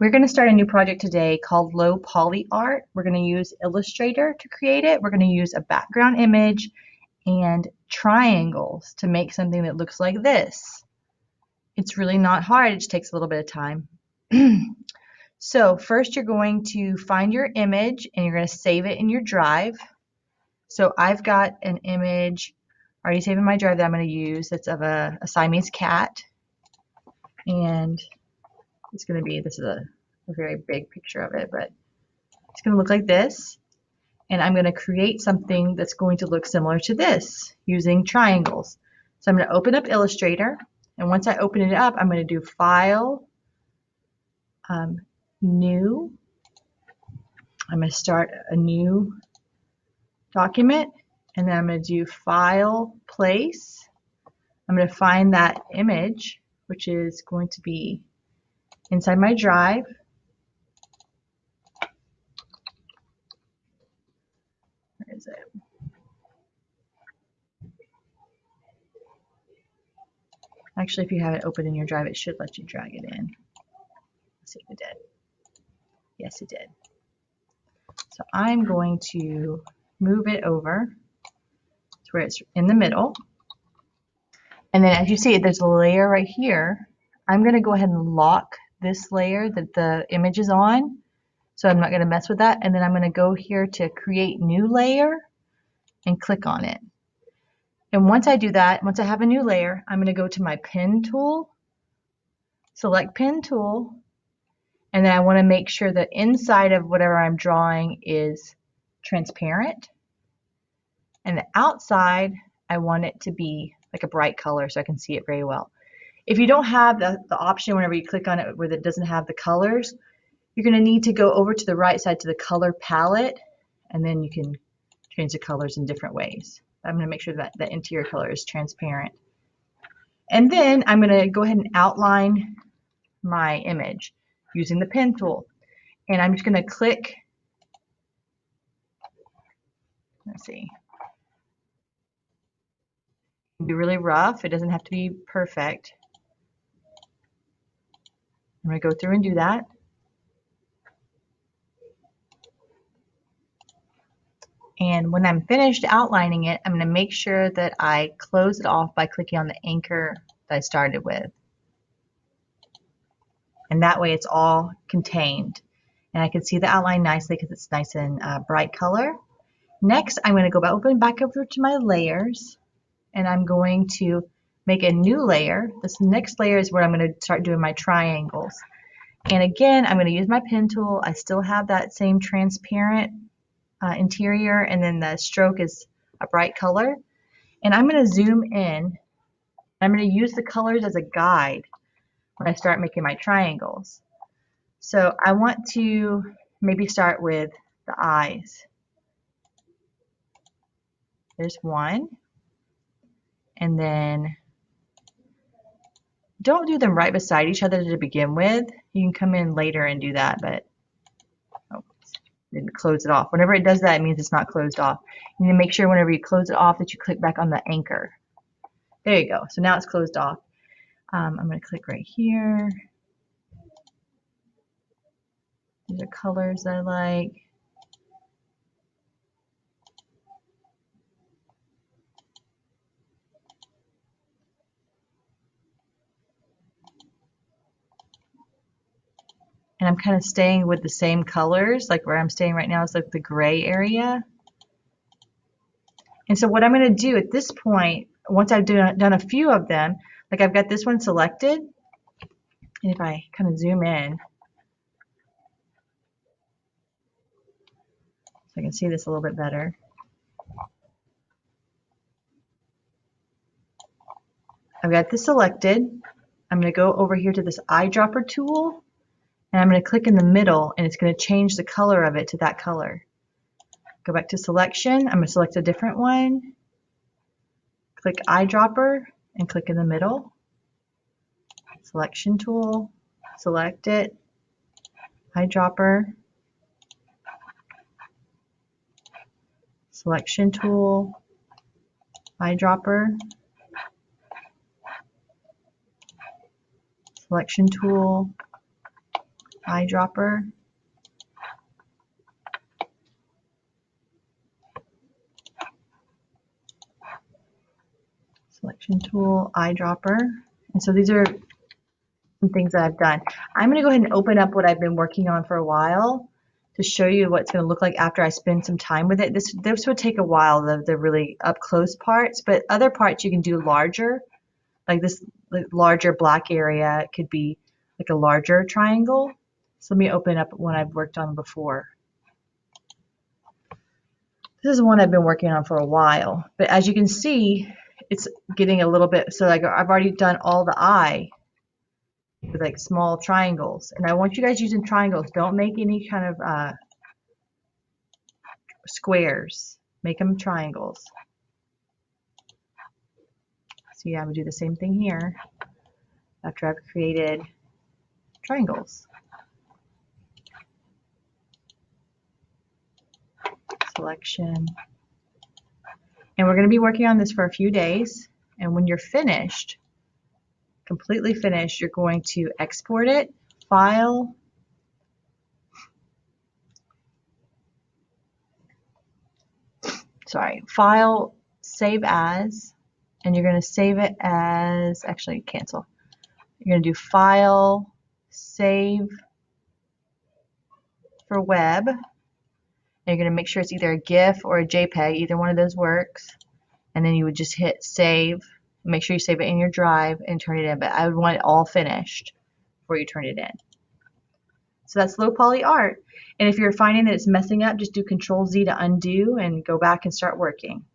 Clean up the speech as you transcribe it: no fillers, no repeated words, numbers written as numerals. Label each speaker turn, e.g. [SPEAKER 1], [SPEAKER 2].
[SPEAKER 1] We're going to start a new project today called Low Poly Art. We're going to use Illustrator to create it. We're going to use a background image and triangles to make something that looks like this. It's really not hard, it just takes a little bit of time. So first you're going to find your image and you're going to save it in your drive. So I've got an image already saved in my drive that I'm going to use that's of a Siamese cat. And it's going to be, this is a very big picture of it, but it's going to look like this. And I'm going to create something that's going to look similar to this using triangles. So I'm going to open up Illustrator, and once I open it up, I'm going to do File, New. I'm going to start a new document, and then I'm going to do File, Place. I'm going to find that image, which is going to be inside my drive. Where is it? Actually, if you have it open in your drive, it should let you drag it in. Let's see if it did. Yes, it did. So I'm going to move it over to where it's in the middle. And then as you see, there's a layer right here. I'm going to go ahead and lock this layer that the image is on. So I'm not going to mess with that. And then I'm going to go here to create new layer and click on it. And once I do that, once I have a new layer, I'm going to go to my pen tool, select pen tool, and then I want to make sure that inside of whatever I'm drawing is transparent. And the outside, I want it to be like a bright color so I can see it very well. If you don't have the option whenever you click on it where it doesn't have the colors, you're going to need to go over to the right side to the color palette, and then you can change the colors in different ways. I'm going to make sure that the interior color is transparent. And then I'm going to go ahead and outline my image using the pen tool. And I'm just going to click, let's see, be really rough. It doesn't have to be perfect. I'm going to go through and do that. And when I'm finished outlining it, I'm going to make sure that I close it off by clicking on the anchor that I started with. And that way it's all contained. And I can see the outline nicely because it's nice and bright color. Next, I'm going to go back over to my layers, and I'm going to make a new layer. This next layer is where I'm going to start doing my triangles. And again, I'm going to use my pen tool. I still have that same transparent interior, and then the stroke is a bright color. And I'm going to zoom in. I'm going to use the colors as a guide when I start making my triangles. So I want to maybe start with the eyes. There's one. And then don't do them right beside each other to begin with. You can come in later and do that, but didn't close it off. Whenever it does that, it means it's not closed off. You need to make sure whenever you close it off that you click back on the anchor. There you go. So now it's closed off. I'm going to click right here. These are colors that I like. And I'm kind of staying with the same colors, like where I'm staying right now is like the gray area. And so what I'm going to do at this point, once I've done a few of them, like I've got this one selected, and if I kind of zoom in, so I can see this a little bit better. I've got this selected. I'm going to go over here to this eyedropper tool, and I'm going to click in the middle, and it's going to change the color of it to that color. Go back to selection. I'm going to select a different one. Click eyedropper and click in the middle. Selection tool, select it, eyedropper, selection tool, eyedropper, selection tool, eyedropper. Selection tool, eyedropper. And so these are some things that I've done. I'm going to go ahead and open up what I've been working on for a while to show you what it's going to look like after I spend some time with it. This would take a while, the really up close parts, but other parts you can do larger, like this larger black area. It could be like a larger triangle. So let me open up one I've worked on before. This is one I've been working on for a while, but as you can see, it's getting a little bit, so like I've already done all the eye with like small triangles, and I want you guys using triangles. Don't make any kind of squares. Make them triangles. So yeah, I'm gonna do the same thing here after I've created triangles. Selection. And we're gonna be working on this for a few days, and when you're finished, completely finished, you're going to export it, file, file, save as, and you're going to save it as, actually cancel. You're going to do file, save for web, and you're going to make sure it's either a GIF or a JPEG, either one of those works, and then you would just hit save. Make sure you save it in your drive and turn it in, but I would want it all finished before you turn it in. So that's low poly art. And if you're finding that it's messing up, just do Control Z to undo and go back and start working.